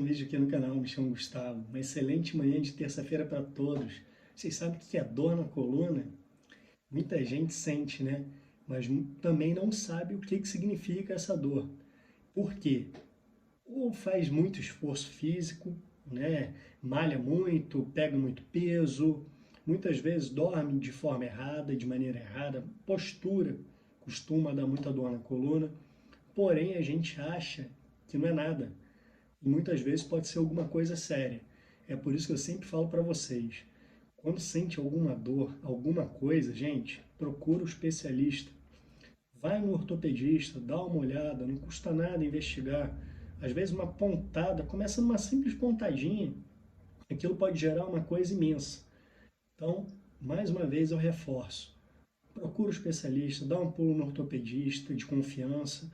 vídeo aqui no canal. Me chamo Gustavo. Uma excelente manhã de terça-feira para todos. Vocês sabem o que é dor na coluna? Muita gente sente, né? Mas também não sabe o que significa essa dor. Por quê? Ou faz muito esforço físico, né? Malha muito, pega muito peso, muitas vezes dorme de forma errada, de maneira errada, postura costuma dar muita dor na coluna, porém a gente acha que não é nada. E muitas vezes pode ser alguma coisa séria. É por isso que eu sempre falo para vocês, quando sente alguma dor, alguma coisa, gente, procura um especialista. Vai no ortopedista, dá uma olhada, não custa nada investigar. Às vezes uma pontada, começa numa simples pontadinha, aquilo pode gerar uma coisa imensa. Então, mais uma vez eu reforço, procura um especialista, dá um pulo no ortopedista de confiança,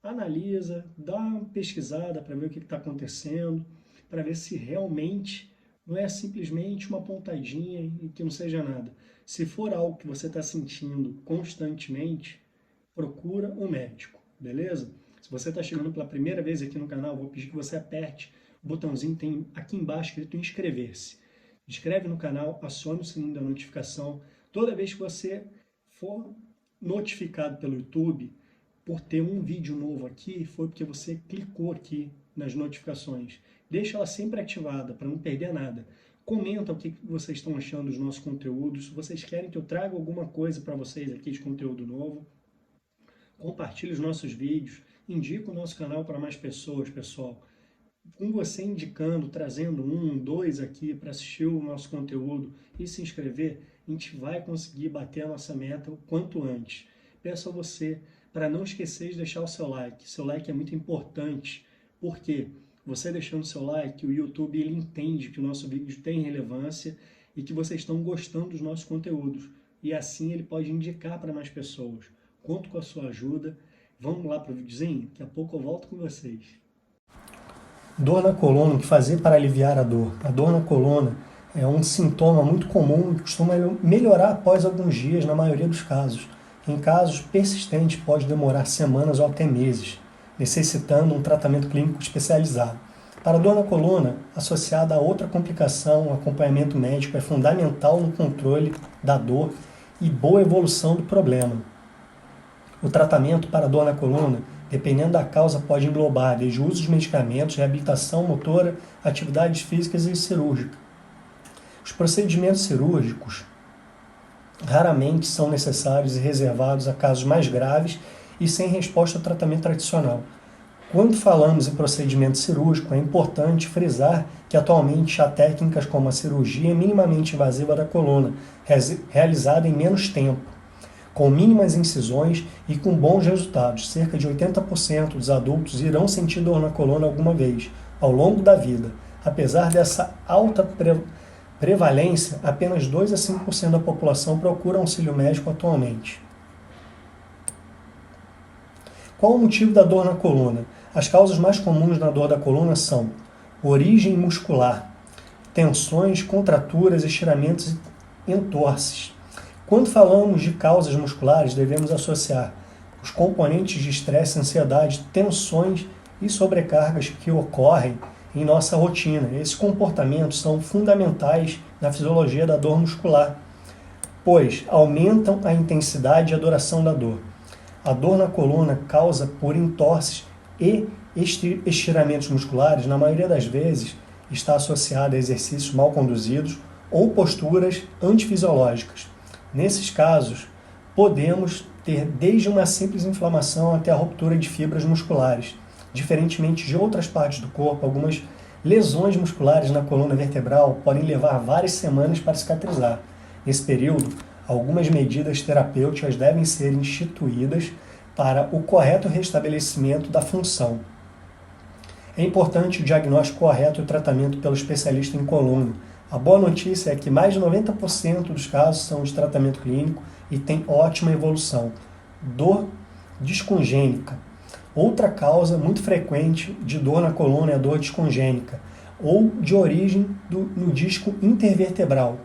analisa, dá uma pesquisada para ver o que está acontecendo, para ver se realmente não é simplesmente uma pontadinha e que não seja nada. Se for algo que você está sentindo constantemente, procura um médico, beleza? Se você está chegando pela primeira vez aqui no canal, vou pedir que você aperte o botãozinho que tem aqui embaixo escrito inscrever-se. Inscreve no canal, acione o sininho da notificação. Toda vez que você for notificado pelo YouTube por ter um vídeo novo aqui, foi porque você clicou aqui nas notificações. Deixa ela sempre ativada para não perder nada. Comenta o que vocês estão achando dos nossos conteúdos. Se vocês querem que eu traga alguma coisa para vocês aqui de conteúdo novo, compartilhe os nossos vídeos, indica o nosso canal para mais pessoas, pessoal. Com você indicando, trazendo um, dois aqui para assistir o nosso conteúdo e se inscrever, a gente vai conseguir bater a nossa meta o quanto antes. Peço a você para não esquecer de deixar o seu like. Seu like é muito importante, porque você deixando o seu like, o YouTube ele entende que o nosso vídeo tem relevância e que vocês estão gostando dos nossos conteúdos. E assim ele pode indicar para mais pessoas. Conto com a sua ajuda. Vamos lá para o videozinho? Daqui a pouco eu volto com vocês. Dor na coluna, o que fazer para aliviar a dor? A dor na coluna é um sintoma muito comum e costuma melhorar após alguns dias, na maioria dos casos. Em casos persistentes, pode demorar semanas ou até meses, necessitando um tratamento clínico especializado. Para a dor na coluna, associada a outra complicação, o acompanhamento médico é fundamental no controle da dor e boa evolução do problema. O tratamento para a dor na coluna, dependendo da causa, pode englobar desde o uso de medicamentos, reabilitação motora, atividades físicas e cirúrgica. Os procedimentos cirúrgicos raramente são necessários e reservados a casos mais graves e sem resposta ao tratamento tradicional. Quando falamos em procedimento cirúrgico, é importante frisar que atualmente há técnicas como a cirurgia minimamente invasiva da coluna, realizada em menos tempo, com mínimas incisões e com bons resultados. Cerca de 80% dos adultos irão sentir dor na coluna alguma vez ao longo da vida. Apesar dessa alta prevalência, apenas 2 a 5% da população procura auxílio médico atualmente. Qual o motivo da dor na coluna? As causas mais comuns na dor da coluna são origem muscular, tensões, contraturas, estiramentos e entorses. Quando falamos de causas musculares, devemos associar os componentes de estresse, ansiedade, tensões e sobrecargas que ocorrem em nossa rotina. Esses comportamentos são fundamentais na fisiologia da dor muscular, pois aumentam a intensidade e a duração da dor. A dor na coluna causa por entorses e estiramentos musculares, na maioria das vezes, está associada a exercícios mal conduzidos ou posturas antifisiológicas. Nesses casos, podemos ter desde uma simples inflamação até a ruptura de fibras musculares. Diferentemente de outras partes do corpo, algumas lesões musculares na coluna vertebral podem levar várias semanas para cicatrizar. Nesse período, algumas medidas terapêuticas devem ser instituídas para o correto restabelecimento da função. É importante o diagnóstico correto e o tratamento pelo especialista em coluna. A boa notícia é que mais de 90% dos casos são de tratamento clínico e tem ótima evolução. Dor descongênica. Outra causa muito frequente de dor na coluna é a dor descongênica, ou de origem no disco intervertebral.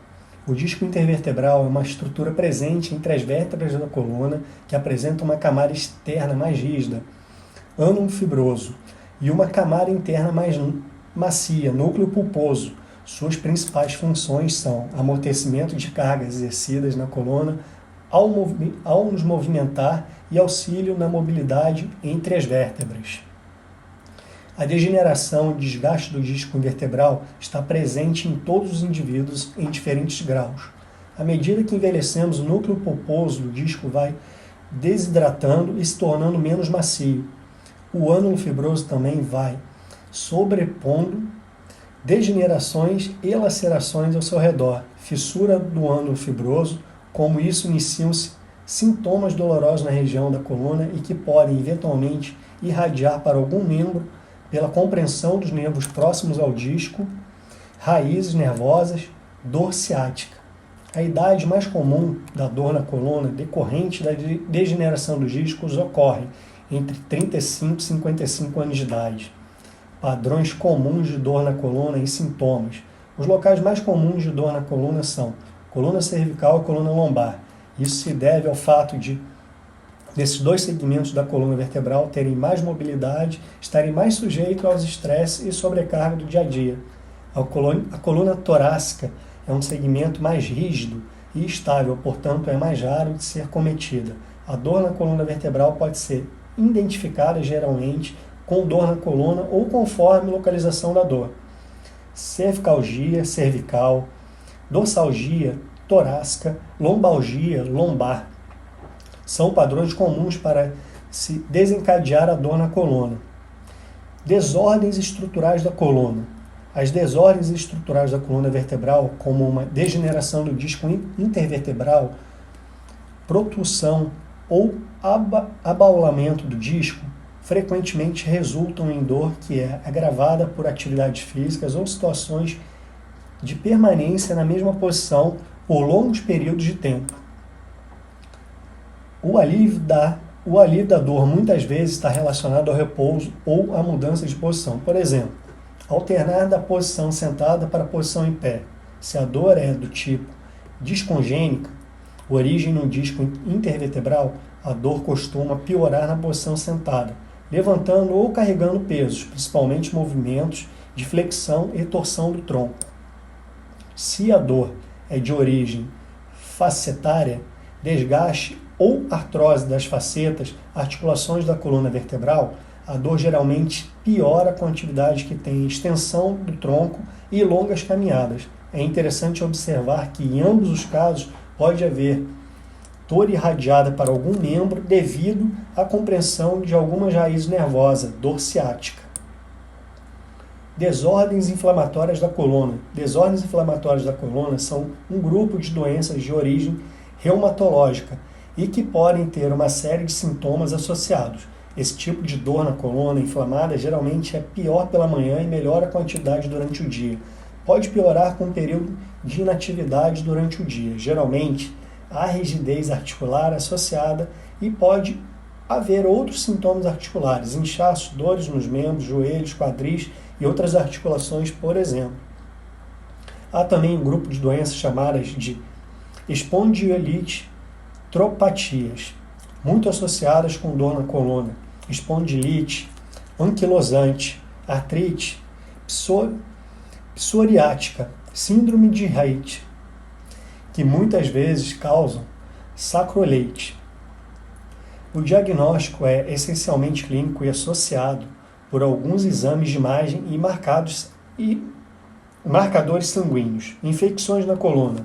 O disco intervertebral é uma estrutura presente entre as vértebras da coluna que apresenta uma camada externa mais rígida, ânum fibroso, e uma camada interna mais macia, núcleo pulposo. Suas principais funções são amortecimento de cargas exercidas na coluna ao nos movimentar e auxílio na mobilidade entre as vértebras. A degeneração e desgaste do disco vertebral está presente em todos os indivíduos em diferentes graus. À medida que envelhecemos, o núcleo pulposo do disco vai desidratando e se tornando menos macio. O ânulo fibroso também vai sobrepondo degenerações e lacerações ao seu redor. Fissura do ânulo fibroso, como isso iniciam-se sintomas dolorosos na região da coluna e que podem eventualmente irradiar para algum membro pela compreensão dos nervos próximos ao disco, raízes nervosas, dor ciática. A idade mais comum da dor na coluna decorrente da degeneração dos discos ocorre entre 35 e 55 anos de idade. Padrões comuns de dor na coluna e sintomas. Os locais mais comuns de dor na coluna são coluna cervical e coluna lombar. Isso se deve ao fato desses dois segmentos da coluna vertebral terem mais mobilidade, estarem mais sujeitos aos estresses e sobrecarga do dia a dia. A coluna torácica é um segmento mais rígido e estável, portanto é mais raro de ser cometida. A dor na coluna vertebral pode ser identificada geralmente com dor na coluna ou conforme localização da dor. Cervicalgia, cervical, dorsalgia, torácica, lombalgia, lombar. São padrões comuns para se desencadear a dor na coluna. Desordens estruturais da coluna. As desordens estruturais da coluna vertebral, como uma degeneração do disco intervertebral, protusão ou abaulamento do disco, frequentemente resultam em dor que é agravada por atividades físicas ou situações de permanência na mesma posição por longos períodos de tempo. O alívio da dor muitas vezes está relacionado ao repouso ou à mudança de posição. Por exemplo, alternar da posição sentada para a posição em pé. Se a dor é do tipo discongênica, origem no disco intervertebral, a dor costuma piorar na posição sentada, levantando ou carregando pesos, principalmente movimentos de flexão e torção do tronco. Se a dor é de origem facetária, desgaste ou artrose das facetas, articulações da coluna vertebral, a dor geralmente piora com atividades que têm extensão do tronco e longas caminhadas. É interessante observar que em ambos os casos pode haver dor irradiada para algum membro devido à compreensão de algumas raízes nervosas, dor ciática. Desordens inflamatórias da coluna. Desordens inflamatórias da coluna são um grupo de doenças de origem reumatológica e que podem ter uma série de sintomas associados. Esse tipo de dor na coluna inflamada geralmente é pior pela manhã e melhora com a atividade durante o dia. Pode piorar com um período de inatividade durante o dia. Geralmente, há rigidez articular associada e pode haver outros sintomas articulares, inchaço, dores nos membros, joelhos, quadris e outras articulações, por exemplo. Há também um grupo de doenças chamadas de espondilite tropatias, muito associadas com dor na coluna, espondilite, anquilosante, artrite, psoriática, síndrome de Rett, que muitas vezes causam sacroleite. O diagnóstico é essencialmente clínico e associado por alguns exames de imagem e marcadores sanguíneos, infecções na coluna.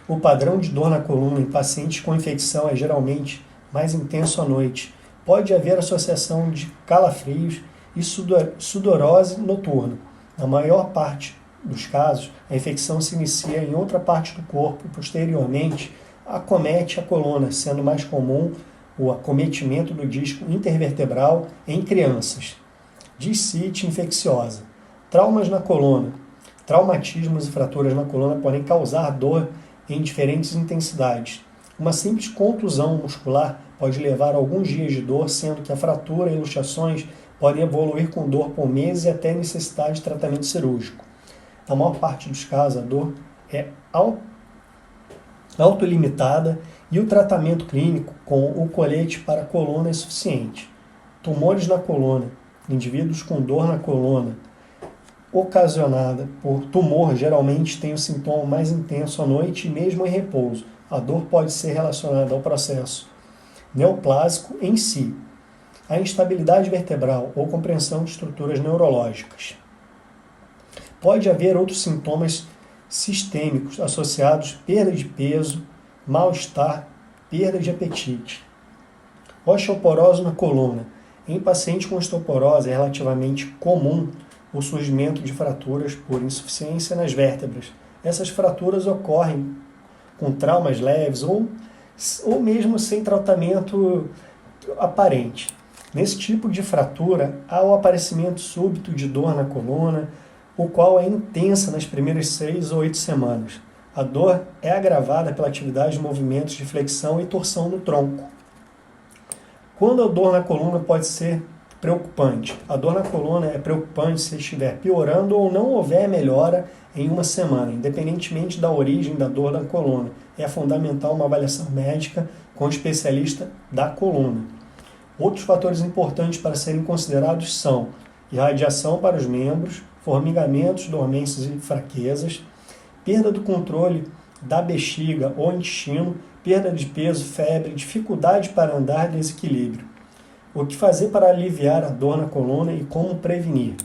O padrão de dor na coluna em pacientes com infecção é geralmente mais intenso à noite. Pode haver associação de calafrios e sudorose noturna. Na maior parte dos casos, a infecção se inicia em outra parte do corpo e posteriormente acomete a coluna, sendo mais comum o acometimento do disco intervertebral em crianças. Discite infecciosa. Traumas na coluna. Traumatismos e fraturas na coluna podem causar dor em diferentes intensidades. Uma simples contusão muscular pode levar a alguns dias de dor, sendo que a fratura e luxações podem evoluir com dor por meses e até necessidade de tratamento cirúrgico. Na maior parte dos casos, a dor é autolimitada e o tratamento clínico com o colete para a coluna é suficiente. Tumores na coluna. Indivíduos com dor na coluna ocasionada por tumor geralmente tem o sintoma mais intenso à noite e mesmo em repouso. A dor pode ser relacionada ao processo neoplásico em si, a instabilidade vertebral ou compreensão de estruturas neurológicas. Pode haver outros sintomas sistêmicos associados à perda de peso, mal-estar, perda de apetite. Osteoporose na coluna. Em pacientes com osteoporose é relativamente comum o surgimento de fraturas por insuficiência nas vértebras. Essas fraturas ocorrem com traumas leves ou mesmo sem tratamento aparente. Nesse tipo de fratura, há o aparecimento súbito de dor na coluna, o qual é intensa nas primeiras 6 ou 8 semanas. A dor é agravada pela atividade de movimentos de flexão e torção no tronco. Quando a dor na coluna pode ser preocupante? A dor na coluna é preocupante se estiver piorando ou não houver melhora em uma semana, independentemente da origem da dor na coluna. É fundamental uma avaliação médica com o especialista da coluna. Outros fatores importantes para serem considerados são irradiação para os membros, formigamentos, dormências e fraquezas, perda do controle da bexiga ou intestino, perda de peso, febre, dificuldade para andar e desequilíbrio. O que fazer para aliviar a dor na coluna e como prevenir?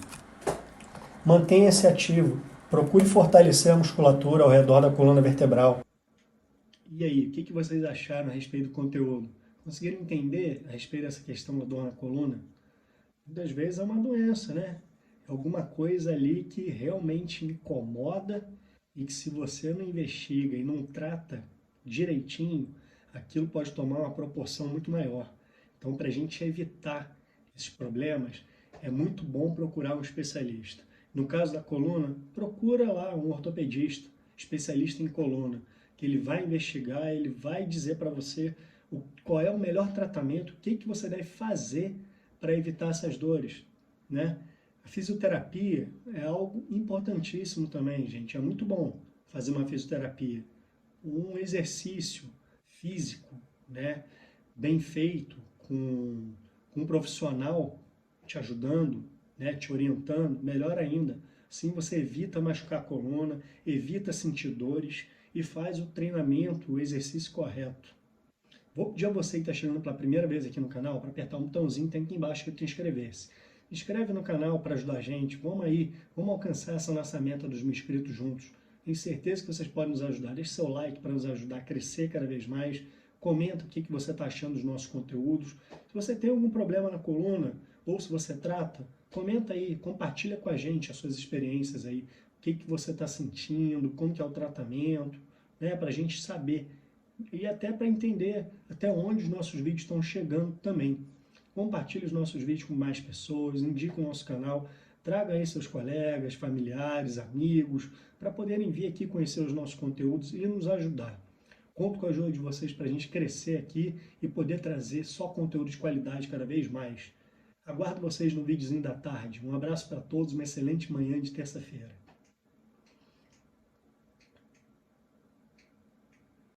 Mantenha-se ativo. Procure fortalecer a musculatura ao redor da coluna vertebral. E aí, o que vocês acharam a respeito do conteúdo? Conseguiram entender a respeito dessa questão da dor na coluna? Muitas vezes é uma doença, né? É alguma coisa ali que realmente incomoda e que se você não investiga e não trata direitinho, aquilo pode tomar uma proporção muito maior. Então, para a gente evitar esses problemas, é muito bom procurar um especialista. No caso da coluna, procura lá um ortopedista, especialista em coluna, que ele vai investigar, ele vai dizer para você qual é o melhor tratamento, o que você deve fazer para evitar essas dores, né? A fisioterapia é algo importantíssimo também, gente. É muito bom fazer uma fisioterapia. Um exercício físico, né, bem feito, com um profissional te ajudando, né, te orientando, melhor ainda. Assim você evita machucar a coluna, evita sentir dores e faz o treinamento, o exercício correto. Vou pedir a você que está chegando pela primeira vez aqui no canal para apertar um botãozinho que tem aqui embaixo que te inscrever-se. Inscreve no canal para ajudar a gente. Vamos aí, vamos alcançar essa nossa meta dos 1000 inscritos juntos. Tenho certeza que vocês podem nos ajudar. Deixe seu like para nos ajudar a crescer cada vez mais. Comenta o que você está achando dos nossos conteúdos. Se você tem algum problema na coluna ou se você trata, comenta aí, compartilha com a gente as suas experiências aí. O que você está sentindo, como que é o tratamento, né, para a gente saber. E até para entender até onde os nossos vídeos estão chegando também. Compartilhe os nossos vídeos com mais pessoas, indique o nosso canal, traga aí seus colegas, familiares, amigos, para poderem vir aqui conhecer os nossos conteúdos e nos ajudar. Conto com a ajuda de vocês para a gente crescer aqui e poder trazer só conteúdo de qualidade cada vez mais. Aguardo vocês no videozinho da tarde. Um abraço para todos, uma excelente manhã de terça-feira.